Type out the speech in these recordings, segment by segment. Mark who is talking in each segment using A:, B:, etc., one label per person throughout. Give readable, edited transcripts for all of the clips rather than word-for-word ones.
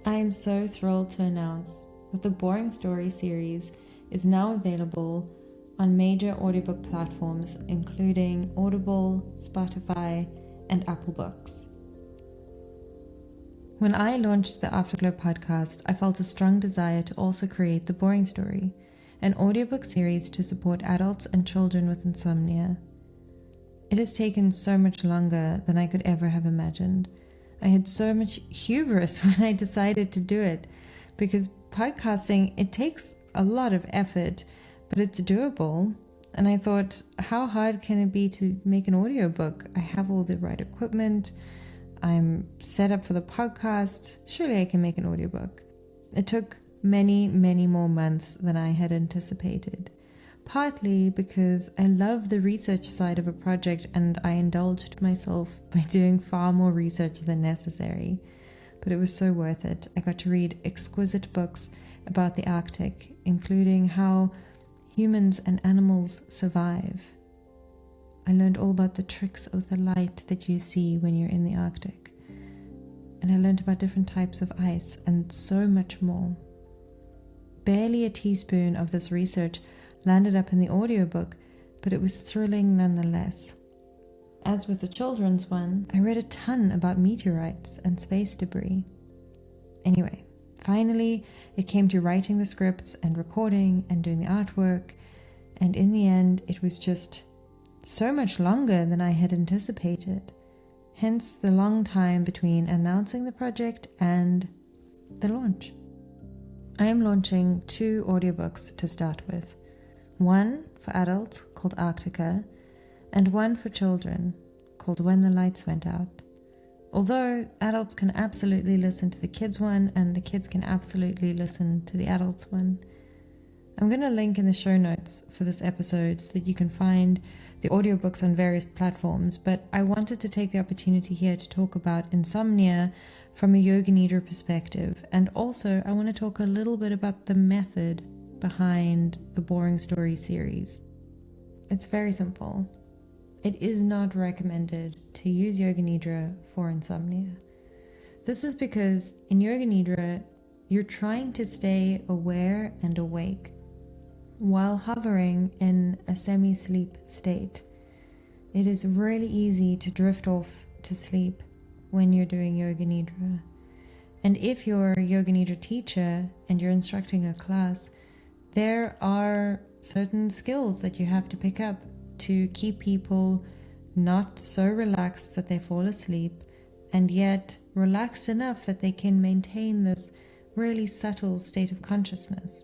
A: I am so thrilled to announce that the Boring Story series is now available on major audiobook platforms including Audible, Spotify, and Apple Books. When I launched the Afterglow podcast, I felt a strong desire to also create The Boring Story, an audiobook series to support adults and children with insomnia. It has taken so much longer than I could ever have imagined. I had so much hubris when I decided to do it, because podcasting, it takes a lot of effort, but it's doable. And I thought, how hard can it be to make an audiobook? I have all the right equipment. I'm set up for the podcast. Surely I can make an audiobook. It took many, many more months than I had anticipated. Partly because I love the research side of a project and I indulged myself by doing far more research than necessary. But it was so worth it. I got to read exquisite books about the Arctic, including how humans and animals survive. I learned all about the tricks of the light that you see when you're in the Arctic. And I learned about different types of ice and so much more. Barely a teaspoon of this research landed up in the audiobook, but it was thrilling nonetheless. As with the children's one, I read a ton about meteorites and space debris. Anyway, finally, it came to writing the scripts and recording and doing the artwork, and in the end, it was just so much longer than I had anticipated. Hence the long time between announcing the project and the launch. I am launching 2 audiobooks to start with. One for adults called Arctica, and one for children called When the Lights Went Out. Although adults can absolutely listen to the kids one and the kids can absolutely listen to the adults one. I'm going to link in the show notes for this episode so that you can find the audiobooks on various platforms, but I wanted to take the opportunity here to talk about insomnia from a Yoga Nidra perspective, and also I want to talk a little bit about the method behind the Boring Story series. It's very simple. It is not recommended to use Yoga Nidra for insomnia. This is because in Yoga Nidra, you're trying to stay aware and awake while hovering in a semi-sleep state. It is really easy to drift off to sleep when you're doing Yoga Nidra. And if you're a Yoga Nidra teacher and you're instructing a class, there are certain skills that you have to pick up to keep people not so relaxed that they fall asleep, and yet relaxed enough that they can maintain this really subtle state of consciousness.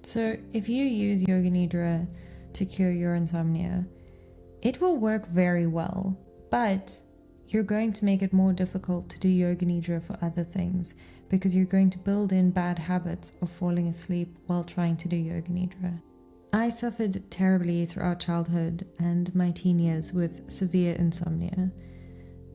A: So if you use Yoga Nidra to cure your insomnia, it will work very well, but you're going to make it more difficult to do Yoga Nidra for other things, because you're going to build in bad habits of falling asleep while trying to do Yoga Nidra. I suffered terribly throughout childhood and my teen years with severe insomnia.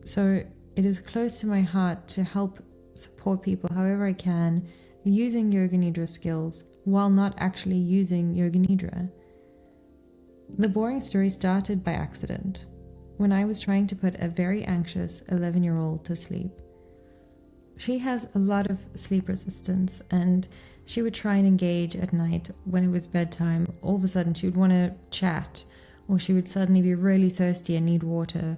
A: So it is close to my heart to help support people however I can using Yoga Nidra skills while not actually using Yoga Nidra. The Boring Story started by accident when I was trying to put a very anxious 11-year-old to sleep. She has a lot of sleep resistance, and she would try and engage at night when it was bedtime. All of a sudden she would want to chat, or she would suddenly be really thirsty and need water,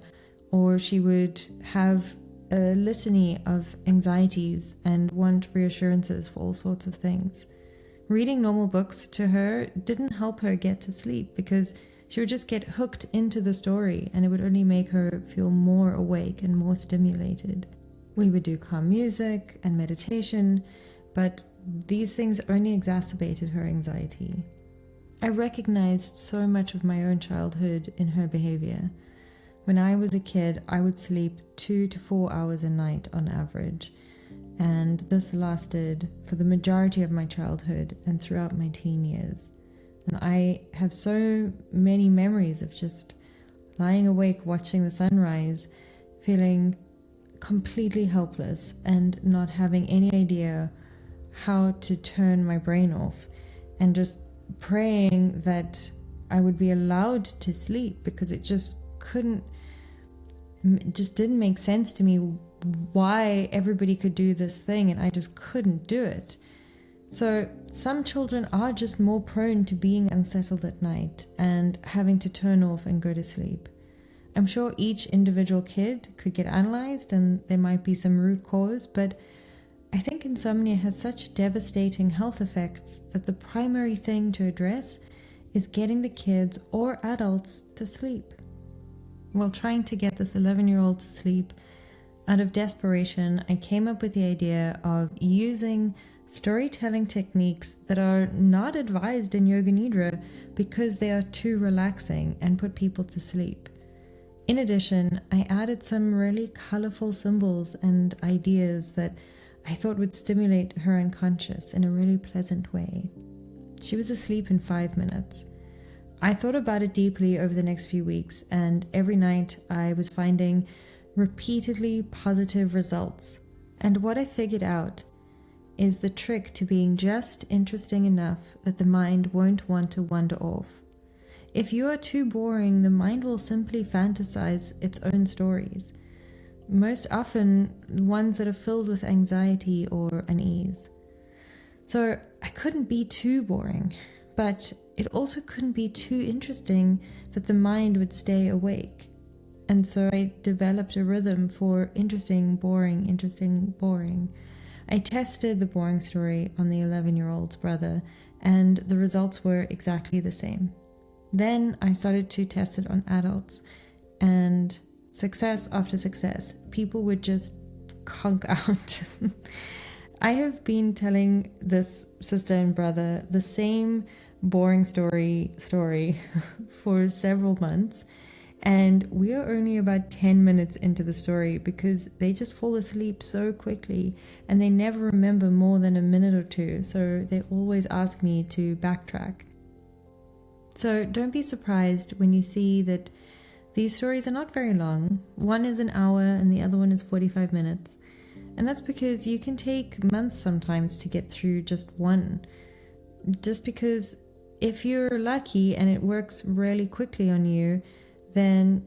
A: or she would have a litany of anxieties and want reassurances for all sorts of things. Reading normal books to her didn't help her get to sleep, because she would just get hooked into the story and it would only make her feel more awake and more stimulated. We would do calm music and meditation, but these things only exacerbated her anxiety. I recognized so much of my own childhood in her behavior. When I was a kid, I would sleep 2 to 4 hours a night on average, and this lasted for the majority of my childhood and throughout my teen years. And I have so many memories of just lying awake watching the sunrise, feeling completely helpless and not having any idea how to turn my brain off, and just praying that I would be allowed to sleep, because it just couldn't just didn't make sense to me why everybody could do this thing and I just couldn't do it. So some children are just more prone to being unsettled at night and having to turn off and go to sleep. I'm sure each individual kid could get analyzed and there might be some root cause, but I think insomnia has such devastating health effects that the primary thing to address is getting the kids or adults to sleep. While trying to get this 11-year-old to sleep, out of desperation, I came up with the idea of using storytelling techniques that are not advised in Yoga Nidra because they are too relaxing and put people to sleep. In addition, I added some really colorful symbols and ideas that I thought would stimulate her unconscious in a really pleasant way. She was asleep in 5 minutes. I thought about it deeply over the next few weeks, and every night I was finding repeatedly positive results. And what I figured out is the trick to being just interesting enough that the mind won't want to wander off. If you are too boring, the mind will simply fantasize its own stories, most often ones that are filled with anxiety or unease. So I couldn't be too boring, but it also couldn't be too interesting that the mind would stay awake. And so I developed a rhythm for interesting, boring, interesting, boring. I tested the boring story on the 11-year-old's brother, and the results were exactly the same. Then I started to test it on adults, and success after success, people would just conk out. I have been telling this sister and brother the same boring story for several months, and we are only about 10 minutes into the story because they just fall asleep so quickly and they never remember more than a minute or two, so they always ask me to backtrack. So don't be surprised when you see that these stories are not very long. One is an hour and the other one is 45 minutes. And that's because you can take months sometimes to get through just one. Just because if you're lucky and it works really quickly on you, then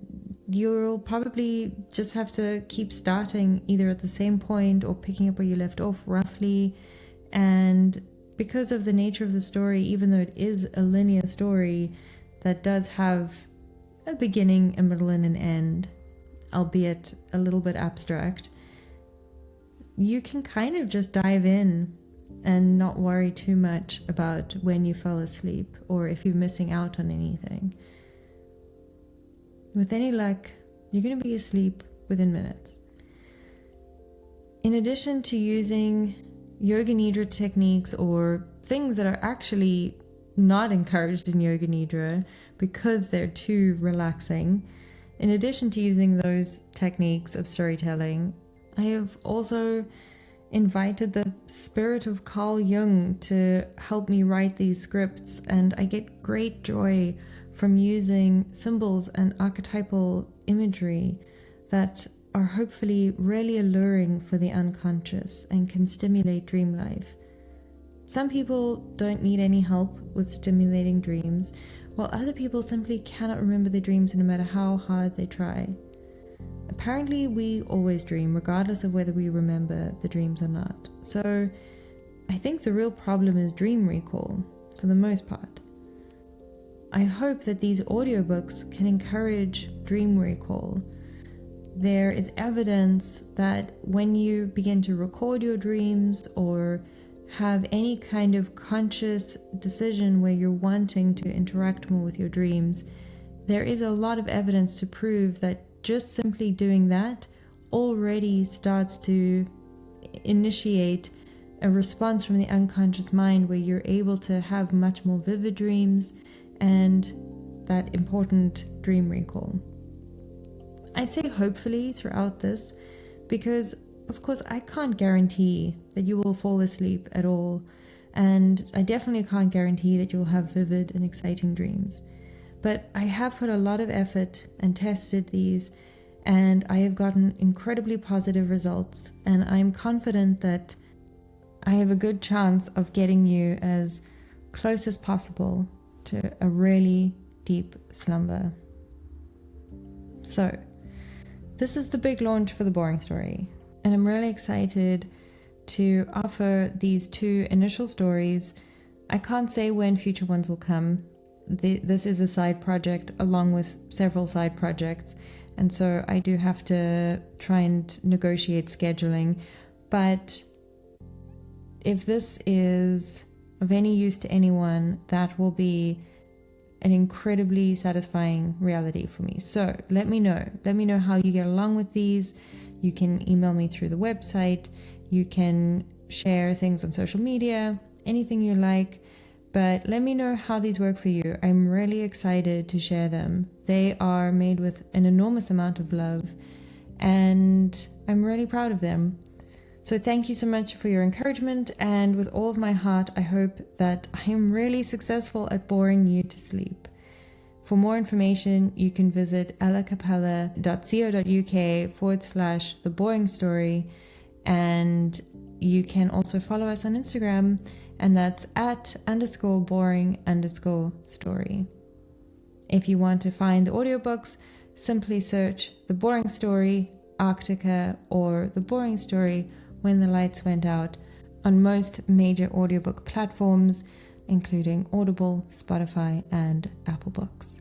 A: you'll probably just have to keep starting either at the same point or picking up where you left off roughly. And because of the nature of the story, even though it is a linear story that does have a beginning, a middle, and an end, albeit a little bit abstract, you can kind of just dive in and not worry too much about when you fell asleep or if you're missing out on anything. With any luck, you're going to be asleep within minutes. In addition to using Yoga Nidra techniques or things that are actually not encouraged in Yoga Nidra because they're too relaxing, in addition to using those techniques of storytelling, I have also invited the spirit of Carl Jung to help me write these scripts, and I get great joy from using symbols and archetypal imagery that are hopefully really alluring for the unconscious and can stimulate dream life. Some people don't need any help with stimulating dreams, while other people simply cannot remember their dreams no matter how hard they try. Apparently, we always dream, regardless of whether we remember the dreams or not. So I think the real problem is dream recall, for the most part. I hope that these audiobooks can encourage dream recall. There is evidence that when you begin to record your dreams or have any kind of conscious decision where you're wanting to interact more with your dreams, there is a lot of evidence to prove that just simply doing that already starts to initiate a response from the unconscious mind where you're able to have much more vivid dreams and that important dream recall. I say hopefully throughout this because, of course, I can't guarantee that you will fall asleep at all, and I definitely can't guarantee that you'll have vivid and exciting dreams. But I have put a lot of effort and tested these, and I have gotten incredibly positive results, and I'm confident that I have a good chance of getting you as close as possible to a really deep slumber. So, this is the big launch for The Boring Story, and I'm really excited to offer these 2 initial stories. I can't say when future ones will come. This is a side project along with several side projects, and so I do have to try and negotiate scheduling. But if this is of any use to anyone, that will be an incredibly satisfying reality for me. So let me know how you get along with these. You can email me through the website, you can share things on social media, anything you like, but let me know how these work for you. I'm really excited to share them. They are made with an enormous amount of love, and I'm really proud of them. So thank you so much for your encouragement, and with all of my heart, I hope that I am really successful at boring you to sleep. For more information, you can visit ellacapella.co.uk/The Boring Story, and you can also follow us on Instagram, and that's @_boring_story. If you want to find the audiobooks, simply search The Boring Story, Arctica, or The Boring Story, When the Lights Went Out on most major audiobook platforms, including Audible, Spotify, and Apple Books.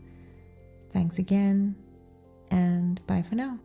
A: Thanks again, and bye for now.